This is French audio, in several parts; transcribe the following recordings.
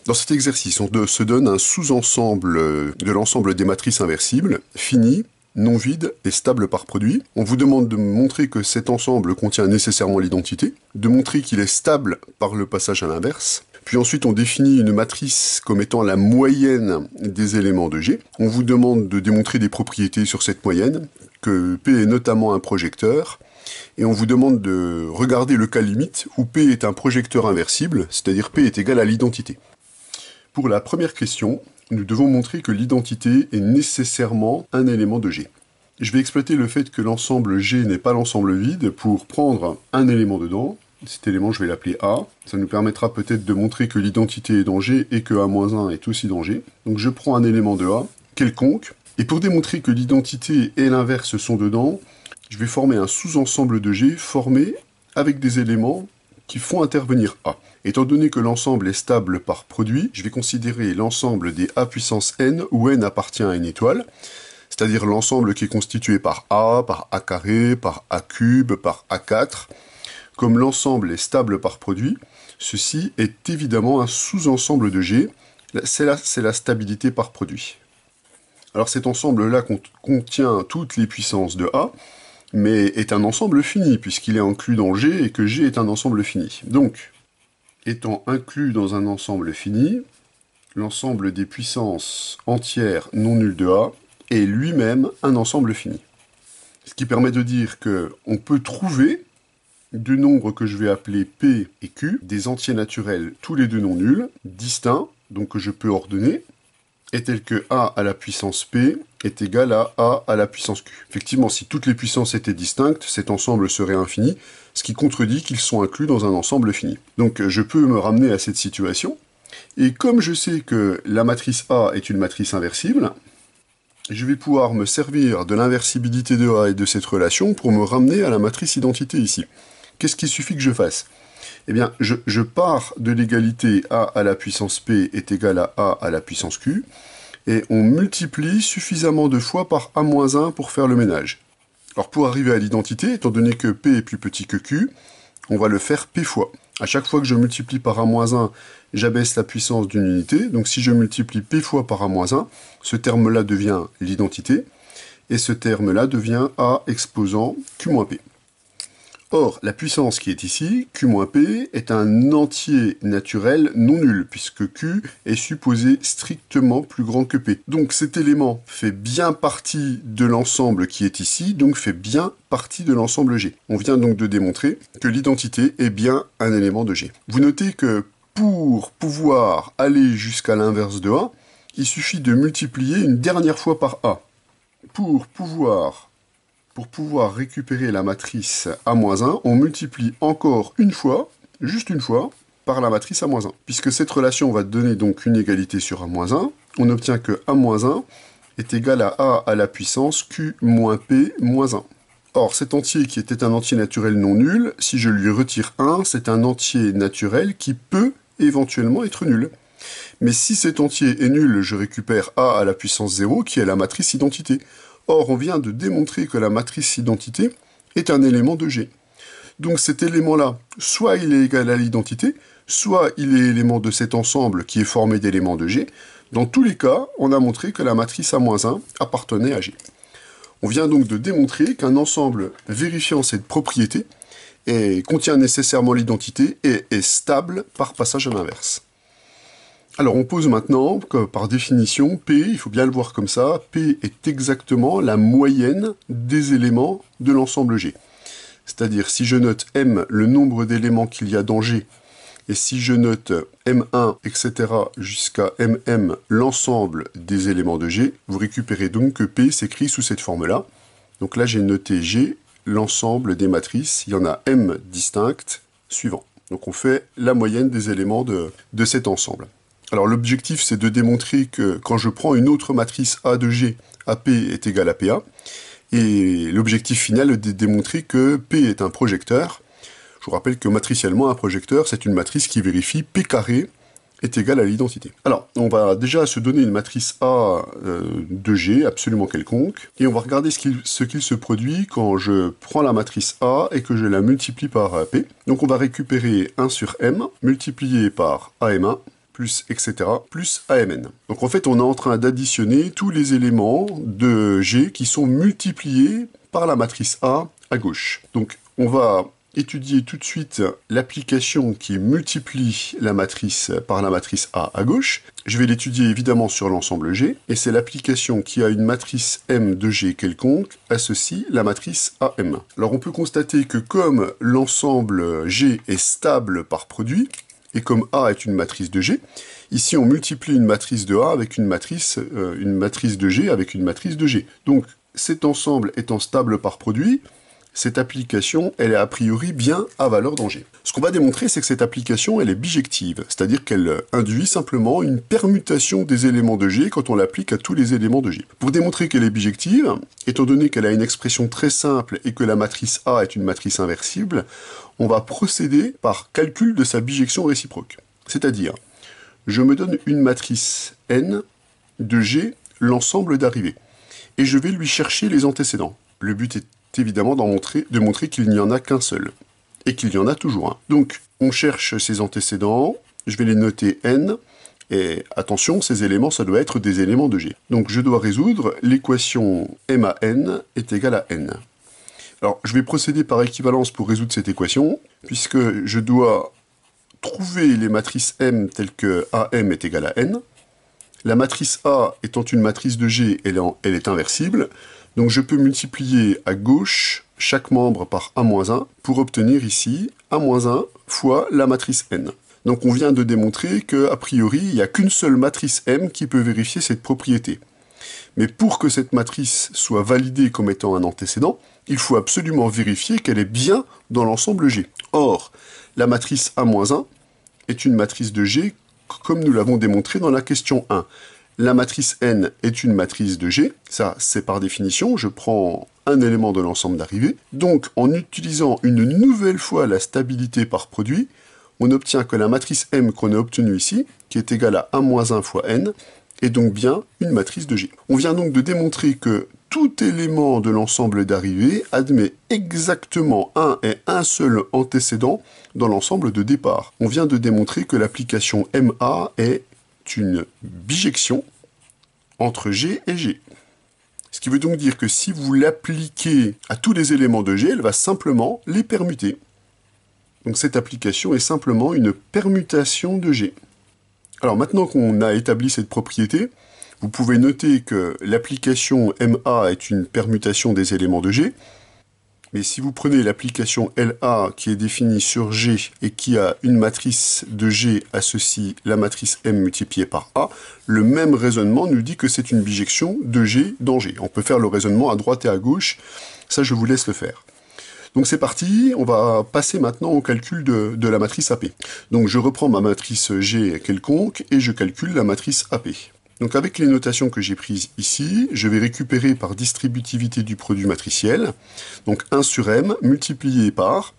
Dans cet exercice, on se donne un sous-ensemble de l'ensemble des matrices inversibles, fini, non vide et stable par produit. On vous demande de montrer que cet ensemble contient nécessairement l'identité, de montrer qu'il est stable par le passage à l'inverse. Puis ensuite, on définit une matrice comme étant la moyenne des éléments de G. On vous demande de démontrer des propriétés sur cette moyenne, que P est notamment un projecteur, et on vous demande de regarder le cas limite où P est un projecteur inversible, c'est-à-dire P est égal à l'identité. Pour la première question, nous devons montrer que l'identité est nécessairement un élément de G. Je vais exploiter le fait que l'ensemble G n'est pas l'ensemble vide pour prendre un élément dedans. Cet élément, je vais l'appeler A. Ça nous permettra peut-être de montrer que l'identité est dans G et que A-1 est aussi dans G. Donc je prends un élément de A, quelconque, et pour démontrer que l'identité et l'inverse sont dedans, je vais former un sous-ensemble de G formé avec des éléments qui font intervenir A. Étant donné que l'ensemble est stable par produit, je vais considérer l'ensemble des A puissance n où n appartient à une étoile, c'est-à-dire l'ensemble qui est constitué par A carré, par A cube, par A4. Comme l'ensemble est stable par produit, ceci est évidemment un sous-ensemble de G, c'est la stabilité par produit. Alors cet ensemble-là contient toutes les puissances de A, mais est un ensemble fini, puisqu'il est inclus dans G et que G est un ensemble fini. Donc, étant inclus dans un ensemble fini, l'ensemble des puissances entières non nulles de A est lui-même un ensemble fini. Ce qui permet de dire qu'on peut trouver deux nombres que je vais appeler P et Q, des entiers naturels tous les deux non nuls, distincts, donc que je peux ordonner, est tel que A à la puissance P est égal à A à la puissance Q. Effectivement, si toutes les puissances étaient distinctes, cet ensemble serait infini, ce qui contredit qu'ils sont inclus dans un ensemble fini. Donc je peux me ramener à cette situation, et comme je sais que la matrice A est une matrice inversible, je vais pouvoir me servir de l'inversibilité de A et de cette relation pour me ramener à la matrice identité ici. Qu'est-ce qu'il suffit que je fasse? Eh bien, je pars de l'égalité A à la puissance P est égal à A à la puissance Q, et on multiplie suffisamment de fois par A-1 pour faire le ménage. Alors pour arriver à l'identité, étant donné que P est plus petit que Q, on va le faire P fois. À chaque fois que je multiplie par A-1, j'abaisse la puissance d'une unité, donc si je multiplie P fois par A-1, ce terme-là devient l'identité, et ce terme-là devient A exposant Q-P. Or, la puissance qui est ici, Q-P, est un entier naturel non nul, puisque Q est supposé strictement plus grand que P. Donc cet élément fait bien partie de l'ensemble qui est ici, donc fait bien partie de l'ensemble G. On vient donc de démontrer que l'identité est bien un élément de G. Vous notez que pour pouvoir aller jusqu'à l'inverse de A, il suffit de multiplier une dernière fois par A. Pour pouvoir récupérer la matrice A-1, on multiplie encore une fois, juste une fois, par la matrice A-1. Puisque cette relation va donner donc une égalité sur A-1, on obtient que A-1 est égal à A à la puissance Q-P-1. Or, cet entier qui était un entier naturel non nul, si je lui retire 1, c'est un entier naturel qui peut éventuellement être nul. Mais si cet entier est nul, je récupère A à la puissance 0, qui est la matrice identité. Or, on vient de démontrer que la matrice identité est un élément de G. Donc cet élément-là, soit il est égal à l'identité, soit il est élément de cet ensemble qui est formé d'éléments de G. Dans tous les cas, on a montré que la matrice A-1 appartenait à G. On vient donc de démontrer qu'un ensemble vérifiant cette propriété contient nécessairement l'identité et est stable par passage à l'inverse. Alors on pose maintenant que par définition, P, il faut bien le voir comme ça, P est exactement la moyenne des éléments de l'ensemble G. C'est-à-dire si je note M, le nombre d'éléments qu'il y a dans G, et si je note M1, etc. jusqu'à MM, l'ensemble des éléments de G, vous récupérez donc que P s'écrit sous cette forme-là. Donc là j'ai noté G, l'ensemble des matrices, il y en a M distinctes, suivant. Donc on fait la moyenne des éléments de cet ensemble. Alors l'objectif c'est de démontrer que quand je prends une autre matrice A de G, AP est égal à PA, et l'objectif final est de démontrer que P est un projecteur. Je vous rappelle que matriciellement un projecteur c'est une matrice qui vérifie P carré est égal à l'identité. Alors on va déjà se donner une matrice A de G absolument quelconque, et on va regarder ce qu'il se produit quand je prends la matrice A et que je la multiplie par P. Donc on va récupérer 1 sur M multiplié par AM1, plus etc., plus AMN. Donc en fait, on est en train d'additionner tous les éléments de G qui sont multipliés par la matrice A à gauche. Donc on va étudier tout de suite l'application qui multiplie la matrice par la matrice A à gauche. Je vais l'étudier évidemment sur l'ensemble G, et c'est l'application qui a une matrice M de G quelconque associe la matrice AM. Alors on peut constater que comme l'ensemble G est stable par produit, et comme A est une matrice de G, ici on multiplie une matrice de A avec une matrice de G avec une matrice de G. Donc cet ensemble étant stable par produit, cette application, elle est a priori bien à valeur dans G. Ce qu'on va démontrer, c'est que cette application, elle est bijective, c'est-à-dire qu'elle induit simplement une permutation des éléments de G quand on l'applique à tous les éléments de G. Pour démontrer qu'elle est bijective, étant donné qu'elle a une expression très simple et que la matrice A est une matrice inversible, on va procéder par calcul de sa bijection réciproque. C'est-à-dire, je me donne une matrice N de G, l'ensemble d'arrivées, et je vais lui chercher les antécédents. Le but est évidemment de montrer qu'il n'y en a qu'un seul, et qu'il y en a toujours un. Donc, on cherche ces antécédents, je vais les noter N, et attention, ces éléments, ça doit être des éléments de G. Donc, je dois résoudre l'équation M à N est égale à N. Alors, je vais procéder par équivalence pour résoudre cette équation, puisque je dois trouver les matrices M telles que AM est égal à N. La matrice A étant une matrice de G, elle est inversible, donc je peux multiplier à gauche chaque membre par A-1 pour obtenir ici A-1 fois la matrice N. Donc on vient de démontrer qu'a priori, il n'y a qu'une seule matrice M qui peut vérifier cette propriété. Mais pour que cette matrice soit validée comme étant un antécédent, il faut absolument vérifier qu'elle est bien dans l'ensemble G. Or, la matrice A-1 est une matrice de G comme nous l'avons démontré dans la question 1. La matrice N est une matrice de G, ça c'est par définition, je prends un élément de l'ensemble d'arrivée. Donc en utilisant une nouvelle fois la stabilité par produit, on obtient que la matrice M qu'on a obtenue ici, qui est égale à A-1 fois N, est donc bien une matrice de G. On vient donc de démontrer que tout élément de l'ensemble d'arrivée admet exactement un et un seul antécédent dans l'ensemble de départ. On vient de démontrer que l'application MA est une bijection entre G et G. Ce qui veut donc dire que si vous l'appliquez à tous les éléments de G, elle va simplement les permuter. Donc cette application est simplement une permutation de G. Alors maintenant qu'on a établi cette propriété, vous pouvez noter que l'application MA est une permutation des éléments de G, mais si vous prenez l'application LA qui est définie sur G et qui a une matrice de G associe la matrice M multipliée par A, le même raisonnement nous dit que c'est une bijection de G dans G. On peut faire le raisonnement à droite et à gauche, ça je vous laisse le faire. Donc c'est parti, on va passer maintenant au calcul de la matrice AP. Donc je reprends ma matrice G quelconque et je calcule la matrice AP. Donc avec les notations que j'ai prises ici, je vais récupérer par distributivité du produit matriciel, donc 1 sur M multiplié par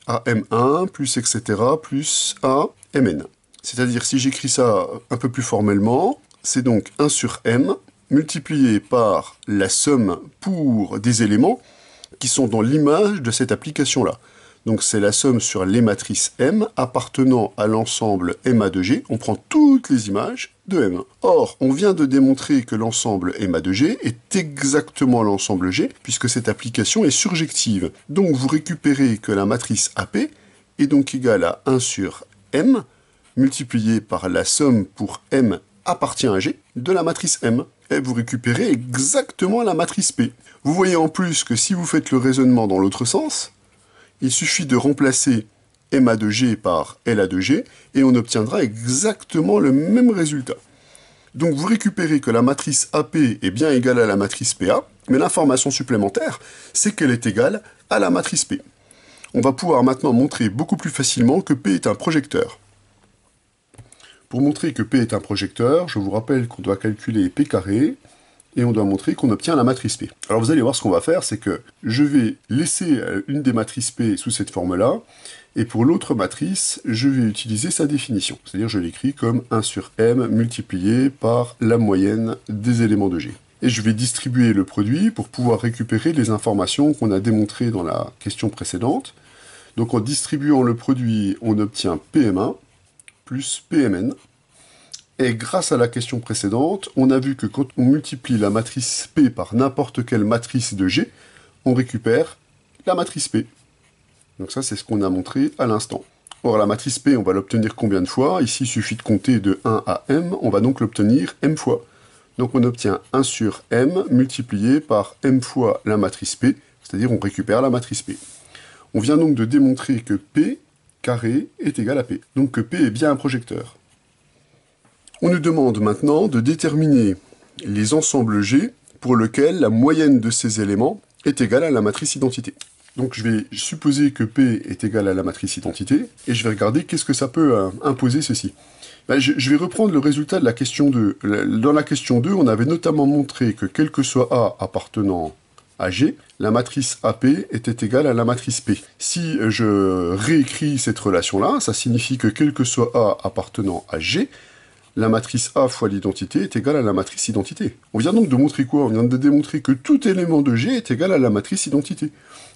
AM1 plus etc. plus AMN. C'est-à-dire si j'écris ça un peu plus formellement, c'est donc 1 sur M multiplié par la somme pour des éléments qui sont dans l'image de cette application-là. Donc c'est la somme sur les matrices M appartenant à l'ensemble MA de G. On prend toutes les images de M. Or, on vient de démontrer que l'ensemble MA de G est exactement l'ensemble G, puisque cette application est surjective. Donc vous récupérez que la matrice AP est donc égale à 1 sur M, multiplié par la somme pour M appartient à G, de la matrice M. Et vous récupérez exactement la matrice P. Vous voyez en plus que si vous faites le raisonnement dans l'autre sens, il suffit de remplacer MA de G par LA de G, et on obtiendra exactement le même résultat. Donc vous récupérez que la matrice AP est bien égale à la matrice PA, mais l'information supplémentaire, c'est qu'elle est égale à la matrice P. On va pouvoir maintenant montrer beaucoup plus facilement que P est un projecteur. Pour montrer que P est un projecteur, je vous rappelle qu'on doit calculer P carré, et on doit montrer qu'on obtient la matrice P. Alors vous allez voir ce qu'on va faire, c'est que je vais laisser une des matrices P sous cette forme-là, et pour l'autre matrice, je vais utiliser sa définition. C'est-à-dire je l'écris comme 1 sur M multiplié par la moyenne des éléments de G. Et je vais distribuer le produit pour pouvoir récupérer les informations qu'on a démontrées dans la question précédente. Donc en distribuant le produit, on obtient PM1 plus PMN. Et grâce à la question précédente, on a vu que quand on multiplie la matrice P par n'importe quelle matrice de G, on récupère la matrice P. Donc ça, c'est ce qu'on a montré à l'instant. Or, la matrice P, on va l'obtenir combien de fois? Ici, il suffit de compter de 1 à m, on va donc l'obtenir m fois. Donc on obtient 1 sur m multiplié par m fois la matrice P, c'est-à-dire on récupère la matrice P. On vient donc de démontrer que P carré est égal à P, donc que P est bien un projecteur. On nous demande maintenant de déterminer les ensembles G pour lesquels la moyenne de ces éléments est égale à la matrice identité. Donc je vais supposer que P est égal à la matrice identité, et je vais regarder qu'est-ce que ça peut imposer ceci. Je vais reprendre le résultat de la question 2. Dans la question 2, on avait notamment montré que quel que soit A appartenant à G, la matrice AP était égale à la matrice P. Si je réécris cette relation-là, ça signifie que quel que soit A appartenant à G, la matrice A fois l'identité est égale à la matrice identité. On vient donc de montrer quoi? On vient de démontrer que tout élément de G est égal à la matrice identité.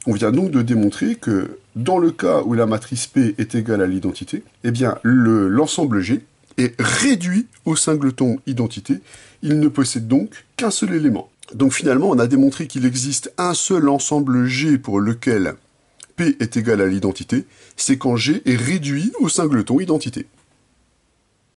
On vient donc de démontrer que dans le cas où la matrice P est égale à l'identité, eh bien l'ensemble G est réduit au singleton identité. Il ne possède donc qu'un seul élément. Donc finalement, on a démontré qu'il existe un seul ensemble G pour lequel P est égal à l'identité, c'est quand G est réduit au singleton identité.